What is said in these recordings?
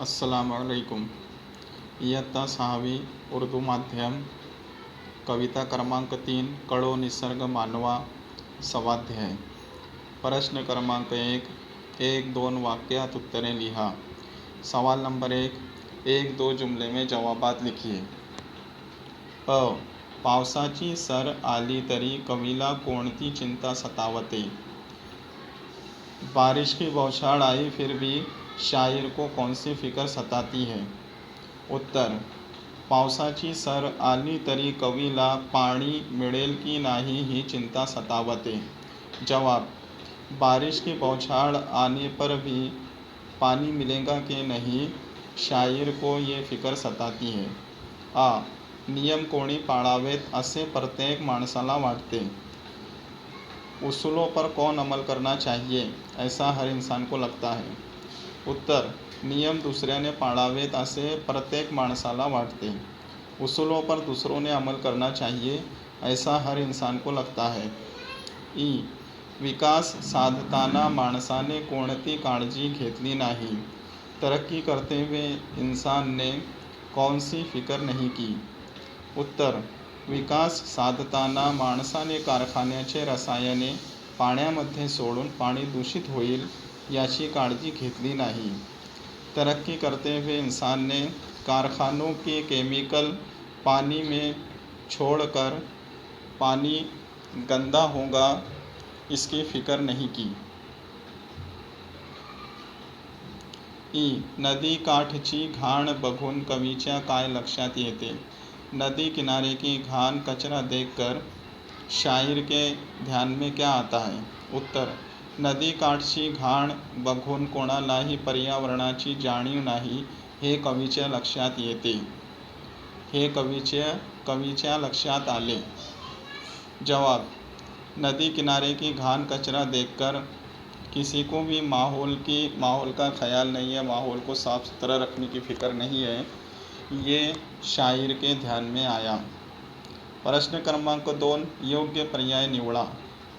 अस्सलामुअलैकुम। इयत्ता 6वी उर्दू माध्यम, कविता क्रमांक 3, कळो निसर्ग मानवा, स्वाध्याय। प्रश्न क्रमांक 1, 1-2 वाक्यात उत्तरे लिहा। सवाल नंबर 1, 1-2 जुमले में जवाबात लिखिए। अ. पावसाची सर आली तरी कवीला कोणती चिंता सतावते? बारिश की बौछार आई फिर भी शायर को कौन सी फिक्र सताती है? उत्तर. पावसाची सर आली तरी कवीला पाणी मिळेल की नाही ही चिंता सतावते. जवाब. बारिश की बौछार आने पर भी पानी मिलेगा कि नहीं, शायर को ये फिक्र सताती है. आ. नियम कोणी पाळावेत असे प्रत्येक माणसाला वाटते. उसूलों पर कौन अमल करना चाहिए ऐसा हर इंसान को लगता है? उत्तर. नियम दुसऱ्याने पाळावेत असे प्रत्येक माणसाला वाटते. उसूलों पर दूसरों ने अमल करना चाहिए ऐसा हर इंसान को लगता है. ई. विकास साधताना माणसाने कोणती काळजी घेतली नाही? तरक्की करते हुए इंसान ने कौन सी फिक्र नहीं की? उत्तर. विकास साधताना माणसाने कारखान्याचे रसायने पाण्यामध्ये सोडून पाणी दूषित होईल याची काळजी घेतली नाही. तरक्की करते हुए इंसान ने कारखानों के केमिकल पानी में छोड़कर पानी गंदा होगा इसकी फिक्र नहीं की. ई. नदी काठची घाण बघून कवीच्या काय लक्षात येते? नदी किनारे की घाण कचरा देखकर शायर के ध्यान में क्या आता है? उत्तर. नदी काठची घाण बघून कोणालाही पर्यावरणाची जाणीव नाही हे कवीच्या लक्षात येते. हे कवीच्या लक्षात आले. जवाब. नदी किनारे की घाण कचरा देखकर किसी को भी माहौल का ख्याल नहीं है, माहौल को साफ सुथरा रखने की फिक्र नहीं है, ये शायर के ध्यान में आया. प्रश्न क्रमांक 2, योग्य पर्याय निवडा.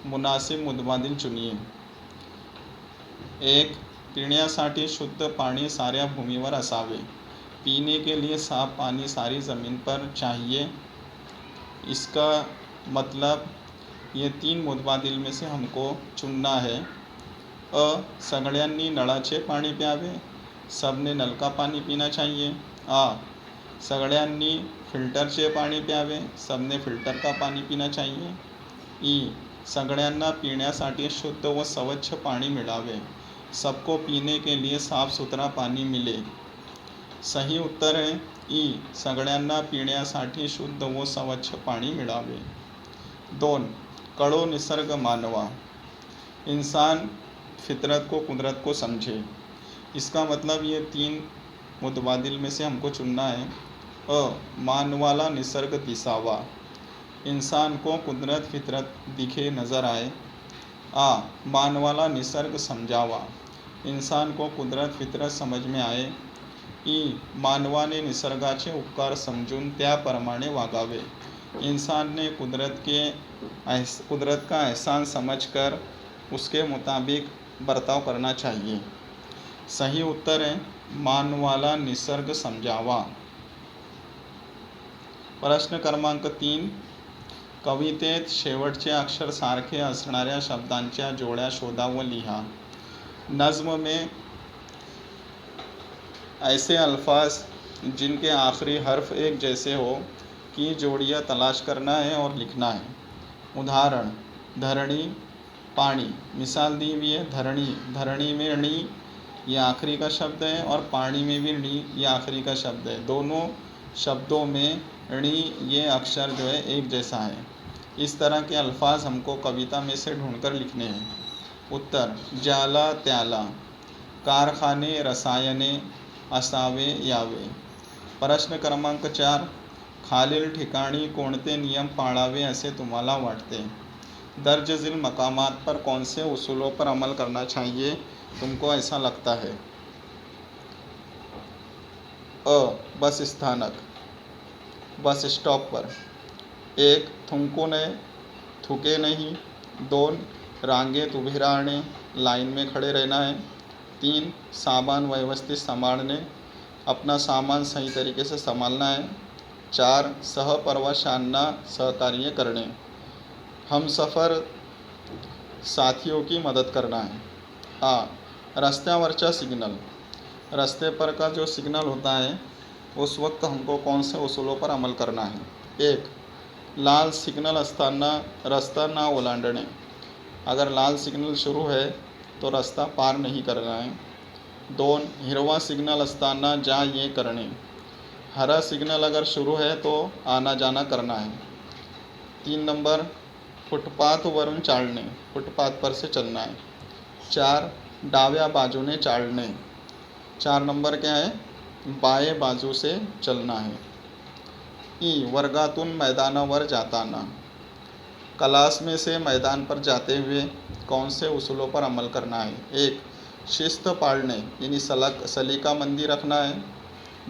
मुनासिब मुतबादिल चुनिए. 1. पिण्यासाठी शुद्ध पाणी साऱ्या भूमीवर असावे. पीने के लिए साफ पानी सारी ज़मीन पर चाहिए. इसका मतलब ये 3 मुतबादिल में से हमको चुनना है. अ. सगळ्यांनी नळाचे पाणी प्यावे. सबने नल का पानी पीना चाहिए. आ. सगळ्यांनी फिल्टरचे पाणी प्यावे. सबने फिल्टर का पानी पीना चाहिए. ई. सगळ्यांना पिण्यासाठी शुद्ध व स्वच्छ पाणी मिळावे. सबको पीने के लिए साफ सुथरा पानी मिले. सही उत्तर है ई. सगळ्यांना पिण्यासाठी शुद्ध व स्वच्छ पाणी मिळावे. 2. कळो निसर्ग मानवा. इंसान फितरत को, कुदरत को समझे. इसका मतलब ये 3 मुतबादिल में से हमको चुनना है. अ. मानवाला निसर्ग दिसावा. इंसान को कुदरत फितरत दिखे नज़र आए. आ. मानवाला निसर्ग समजावा. इंसान को कुदरत फितरत समज में आए. ई. मानवाने निसर्गाचे उपकार समजून त्याप्रमाणे वागावे. इंसान ने कुदरत का एहसान समझकर उसके मुताबिक बर्ताव करना चाहिए. सही उत्तर है मानवाला निसर्ग समजावा. प्रश्न क्रमांक 3, कवितेत शेवटचे अक्षर सारखे असणाऱ्या शब्दांच्या जोड्या शोधा व लिहा. नज्म में ऐसे अल्फाज जिनके आखिरी हर्फ एक जैसे हो की जोड़ियाँ तलाश करना है और लिखना है. उदाहरण. धरणी, पानी. मिसाल दी हुई है. धरणी में णी ये आखिरी का शब्द है और पानी में भी णी ये आखिरी का शब्द है. दोनों शब्दों में णी ये अक्षर जो है एक जैसा है. इस तरह के अल्फाज हमको कविता में से ढूंढकर लिखने हैं. उत्तर. ज्याला त्याला. कारखाने, रसायने, असावे यावे. प्रश्न क्रमांक 4, खालील ठिकाणी कोणते नियम पाळावे असे तुम्हाला वाटते? दर्ज झील मकामात पर कौन से उसूलों पर अमल करना चाहिए तुमको ऐसा लगता है? अ. बस स्थानक, बस स्टॉप पर. 1. थुंकू नये, थूके नहीं. 2. रांगेत उभे राहणे, लाइन में खड़े रहना है. 3. सामान व्यवस्थित संभाळणे. अपना सामान सही तरीके से संभालना है। 4 सहप्रवाशांना सहकार्य करणे, हम सफ़र साथियों की मदद करना है। रस्त्यावरचा सिग्नल, रास्ते पर का जो सिग्नल होता है उस वक्त हमको कौन से उसूलों पर अमल करना है। 1 लाल सिग्नल असताना रास्ता ना ओलांडणे, अगर लाल सिग्नल शुरू है तो रास्ता पार नहीं करना है। 2 हिरवा सिग्नल असताना जा ये करणे, हरा सिग्नल अगर शुरू है तो आना जाना करना है। 3 नंबर फुटपाथवरून चालणे, फुटपाथ पर से चलना है। 4 डाव्या बाजूने चालणे, 4 नंबर क्या है, बाएं बाजू से चलना है। वर्गातून मैदानावर जाताना, क्लास में से मैदान पर जाते हुए कौन से उसूलों पर अमल करना है। 1 शिस्त पाळणे, यानी सलीकामंदी रखना है।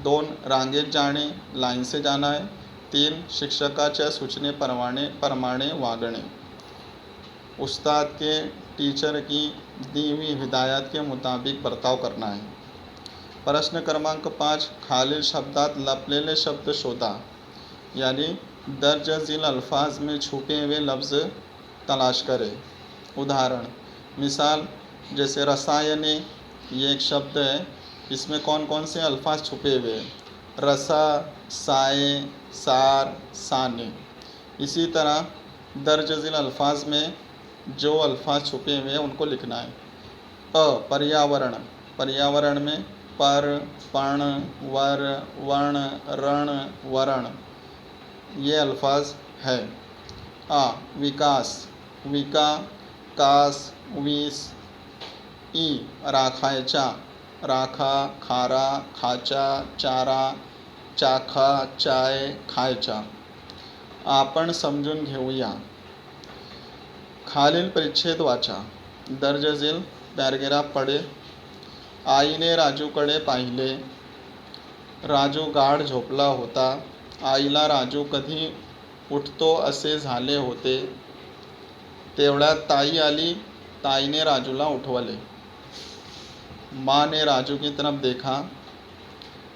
2 रांगेत जाणे, लाइन से जाना है। 3 शिक्षकाच्या सूचनेप्रमाणे वागणे, उस्ताद के टीचर की दी हुई हिदायत के मुताबिक बर्ताव करना है। प्रश्न क्रमांक 5 खालील शब्दात लपलेले शब्द शोधा, यानी दर्ज झील अल्फाज में छुपे हुए लफ्ज़ तलाश करें। उदाहरण मिसाल जैसे रसायने, ये एक शब्द है, इसमें कौन कौन से अल्फाज छुपे हुए हैं, रसा, साए, सार, साने। इसी तरह दर्ज झील अल्फाज में जो अल्फाज छुपे हुए हैं उनको लिखना है। पर्यावरण, पर्यावरण में पर, पण, वर, वर्ण, रण, वरण, ये अल्फाज है। विकास, विका, कास, वीस। राखायचा, राखा, खारा, खाचा, चारा, चाखा, चाय, खायचा। आपण समजून घेऊया, खालील परिच्छेद वाचा, दर्ज झील पॅराग्राफ पढे। आईने राजूकडे पाहिले, राजू गाढ झोपला होता, आईला राजू कधी उठतो असे झाले होते, तेवढ्यात ताई आली, ताईने राजूला उठवले। माँ ने राजू की तरफ देखा,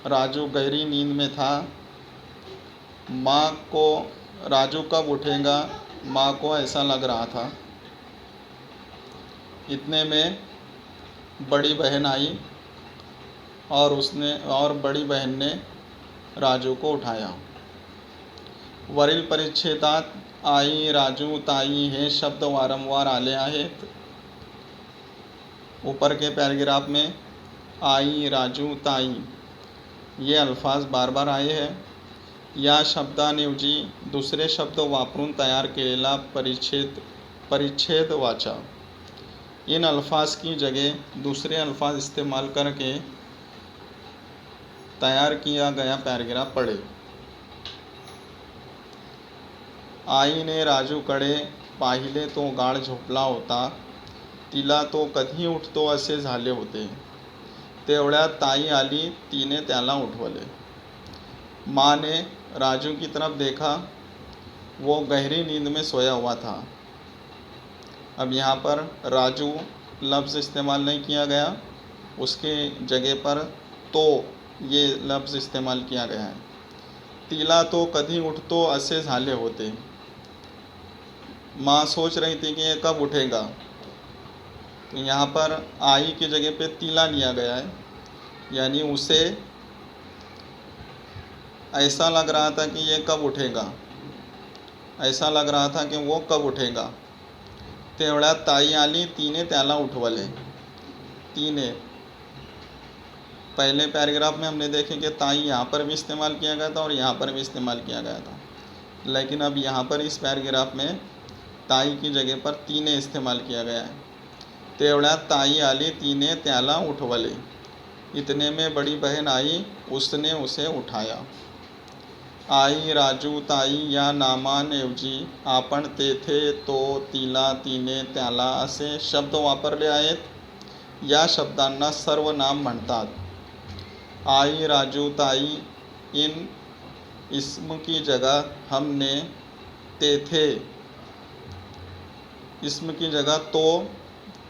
राजू गहरी नींद में था, माँ को राजू कब उठेगा, माँ को ऐसा लग रहा था। इतने में बड़ी बहन आई और बड़ी बहन ने राजू को उठाया। वरील परिच्छेदात आई, राजू, ताई हे शब्द वारंवार आले आहेत। ऊपर के पैराग्राफ में आई, राजू, ताई ये अल्फाज बार बार आए हैं। या शब्दांऐवजी दुसरे शब्द वापरून तयार केलेला परिच्छेद वाचा। इन अल्फाज की जगह दूसरे अल्फाज इस्तेमाल करके तैयार किया गया पैराग्राफ पढ़े। आईने राजूकडे पाहिले तो गाढ झोपला होता, तिला तो कधी उठतो असे झाले होते, तेवढ्यात ताई आली, तिने त्याला उठवले। माँ ने राजू की तरफ देखा, वो गहरी नींद में सोया हुआ था। अब यहाँ पर राजू लफ्ज़ इस्तेमाल नहीं किया गया, उसके जगह पर तो ये लफ्ज़ इस्तेमाल किया गया है। तिला तो कधी उठतो असे झाले होते, माँ सोच रही थी कि ये कब उठेगा, तो यहाँ पर आई की जगह पे तिला लिया गया है, यानी उसे ऐसा लग रहा था कि ये कब उठेगा, ऐसा लग रहा था कि वो कब उठेगा। तेवढ्यात ताई आली, तिने त्याला उठवले। तिने पहले पैराग्राफ में हमने देखे कि ताई यहाँ पर भी इस्तेमाल किया गया था और यहाँ पर भी इस्तेमाल किया गया था, लेकिन अब यहाँ पर इस पैराग्राफ में ताई की जगह पर तिने इस्तेमाल किया गया है। तेवढ्यात ताई आली, तिने त्याला उठवले। इतने में बड़ी बहन आई, उसने उसे उठाया। आई, राजू, ताई या नामांऐवजी आपण, तेथे, तो, तिला, तिने, त्याला असे शब्द वापरले आहेत। या शब्दांना सर्वनाम म्हणतात। आई, राजू, ताई इन इस्म की जगह हमने तेथे इस्म की जगह तो,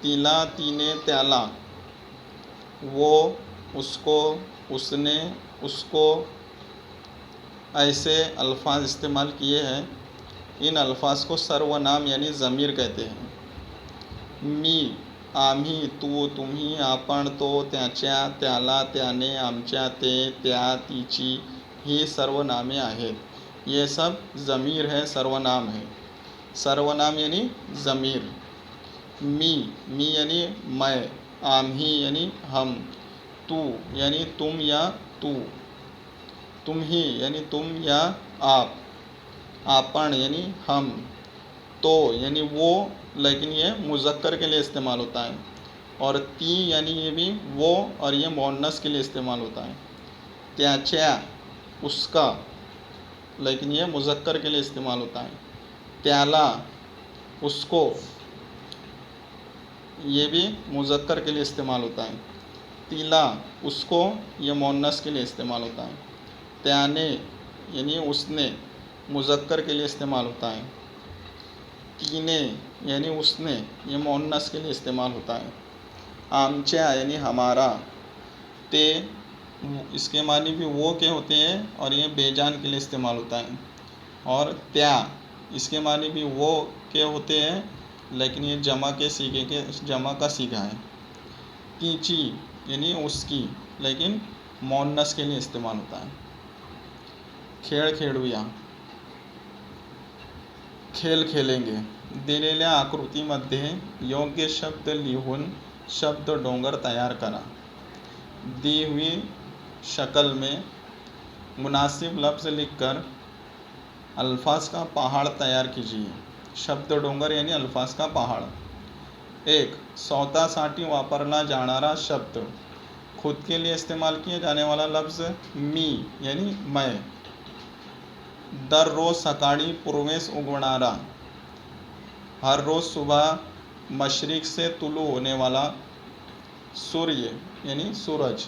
तिला, तिने, त्याला, वो उसको, उसने, उसको ऐसे अल्फाज इस्तेमाल किए हैं। इन अल्फाज को सर्वनाम यानी ज़मीर कहते हैं। मी, आम्ही, तू, तुम्ही, आपण, तो, त्याच्या, त्याला, त्याने, आमच्या, ते, त्या, तिची ही सर्वनामे आहेत। ये सब ज़मीर है, सर्वनाम है। सर्वनाम यानी ज़मीर। मी यानी मैं, आम्ही यानी हम, तू यानी तुम या तू, तुम्ही यानी तुम या आप, आपण यानी हम, तो यानी वो, लेकिन ये मुज़क्कर के लिए इस्तेमाल होता है। और ती यानी ये भी वो, और ये मुअन्नस के लिए इस्तेमाल होता है। त्याच्या, उसका, लेकिन ये मुज़क्कर के लिए इस्तेमाल होता है। त्याला, उसको, ये भी मुज़क्कर के लिए इस्तेमाल होता है। तिला, उसको, ये मुअन्नस के लिए इस्तेमाल होता है। त्याने यानी उसने, मुज़क्कर के लिए इस्तेमाल होता है। तीने यानी उसने, ये मुअन्नस के लिए इस्तेमाल होता है। आमच्या यानी हमारा, ते इसके मानी भी वो के होते हैं और ये बेजान के लिए इस्तेमाल होता है। और त्या इसके मानी भी वो के होते हैं, लेकिन ये जमा का सीगा है। तीची यानी उसकी, लेकिन मुअन्नस के लिए इस्तेमाल होता है। खेळ खेळूया, खेल खेलेंगे। दिलेल्या आकृतीमध्ये योग्य शब्द लिहून शब्द डोंगर तैयार करा। दी हुई शक्ल में मुनासिब लफ्ज़ लिखकर अल्फाज का पहाड़ तैयार कीजिए। शब्द डोंगर यानी अल्फाज का पहाड़। 1. स्वतःसाठी वापरला जाणारा शब्द। खुद के लिए इस्तेमाल किया जाने वाला लफ्ज़ मी यानी मैं। दररोज सकाळी पूर्वेस उगवणारा, हर रोज़ सुबह मशरिक़ से तुलू होने वाला सूर्य यानी सूरज।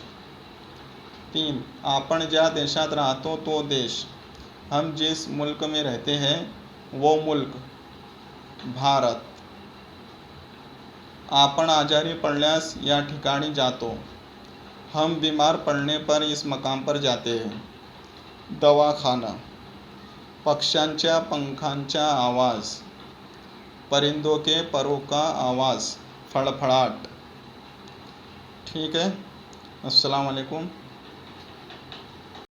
3. आपण ज्या देशात राहतो तो देश, हम जिस मुल्क में रहते हैं वो मुल्क, भारत। आपण आजारी पडल्यास या ठिकाणी जातो, हम बीमार पड़ने पर इस मकाम पर जाते हैं, दवाखाना। पक्ष्यांच्या पंखांचा आवाज़, परिंदों के परों का आवाज़, फड़फड़ाहट। ठीक है, अस्सलाम वालेकुम।